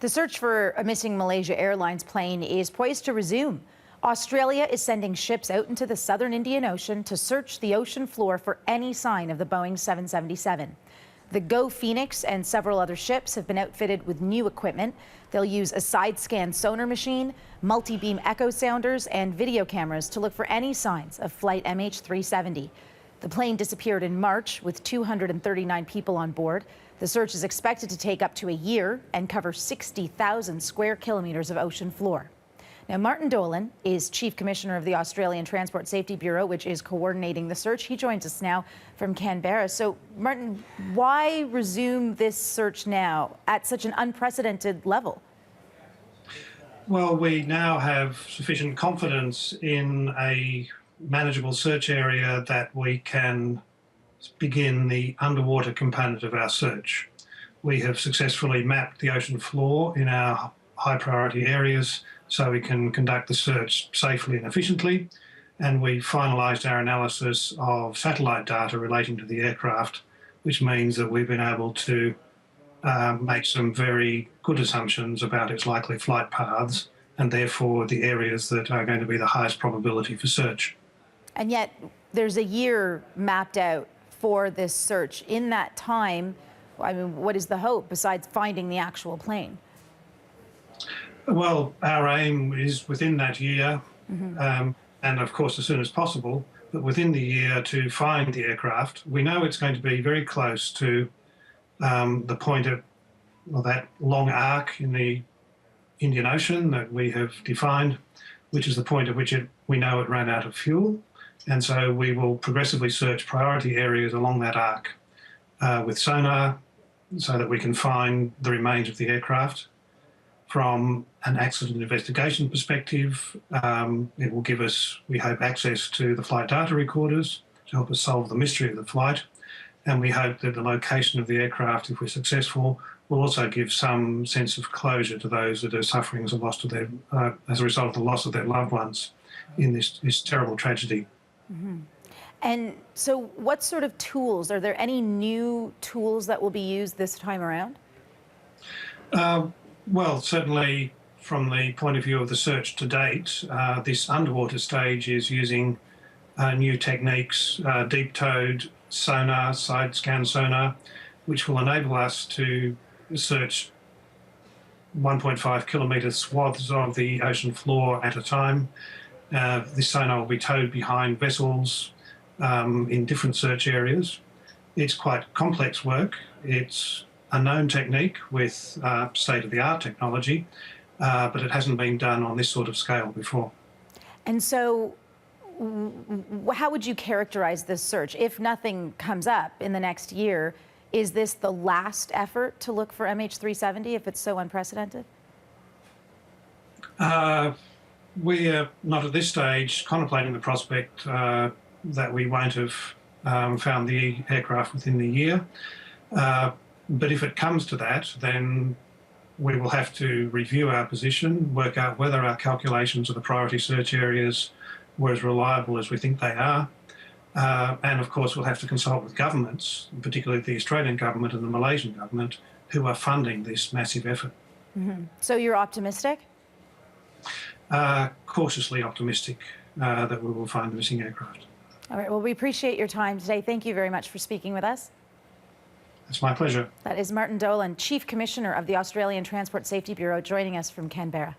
The search for a missing Malaysia Airlines plane is poised to resume. Australia is sending ships out into the southern Indian Ocean to search the ocean floor for any sign of the Boeing 777. The Go Phoenix and several other ships have been outfitted with new equipment. They'll use a side-scan sonar machine, multi-beam echo sounders, and video cameras to look for any signs of flight MH370. The plane disappeared in March with 239 people on board. The search is expected to take up to a year and cover 60,000 square kilometres of ocean floor. Now, Martin Dolan is Chief Commissioner of the Australian Transport Safety Bureau, which is coordinating the search. He joins us now from Canberra. So, Martin, why resume this search now at such an unprecedented level? Well, we now have sufficient confidence in a manageable search area that we can begin the underwater component of our search. We have successfully mapped the ocean floor in our high priority areas so we can conduct the search safely and efficiently, and we finalised our analysis of satellite data relating to the aircraft, which means that we've been able to make some very good assumptions about its likely flight paths and therefore the areas that are going to be the highest probability for search. And yet there's a year mapped out for this search. In that time, I mean, what is the hope besides finding the actual plane? Well, our aim is within that year, and of course as soon as possible, but within the year to find the aircraft. We know it's going to be very close to the point of that long arc in the Indian Ocean that we have defined, which is the point at which we know it ran out of fuel. And so we will progressively search priority areas along that arc with sonar so that we can find the remains of the aircraft. From an accident investigation perspective, it will give us, we hope, access to the flight data recorders to help us solve the mystery of the flight. And we hope that the location of the aircraft, if we're successful, will also give some sense of closure to those that are suffering as a result of the loss of their loved ones in this terrible tragedy. And so what sort of tools, are there any new tools that will be used this time around? Well, certainly from the point of view of the search to date, this underwater stage is using new techniques, deep-towed sonar, side-scan sonar, which will enable us to search 1.5 kilometre swaths of the ocean floor at a time. This sonar will be towed behind vessels in different search areas. It's quite complex work. It's a known technique with state-of-the-art technology, but it hasn't been done on this sort of scale before. And so how would you characterize this search? If nothing comes up in the next year, is this the last effort to look for MH370 if it's so unprecedented? We are not at this stage contemplating the prospect that we won't have found the aircraft within the year. But if it comes to that, then we will have to review our position, work out whether our calculations of the priority search areas were as reliable as we think they are. And of course, we'll have to consult with governments, particularly the Australian government and the Malaysian government, who are funding this massive effort. So you're optimistic? Cautiously optimistic that we will find the missing aircraft. All right, well, we appreciate your time today. Thank you very much for speaking with us. It's my pleasure. That is Martin Dolan, Chief Commissioner of the Australian Transport Safety Bureau, joining us from Canberra.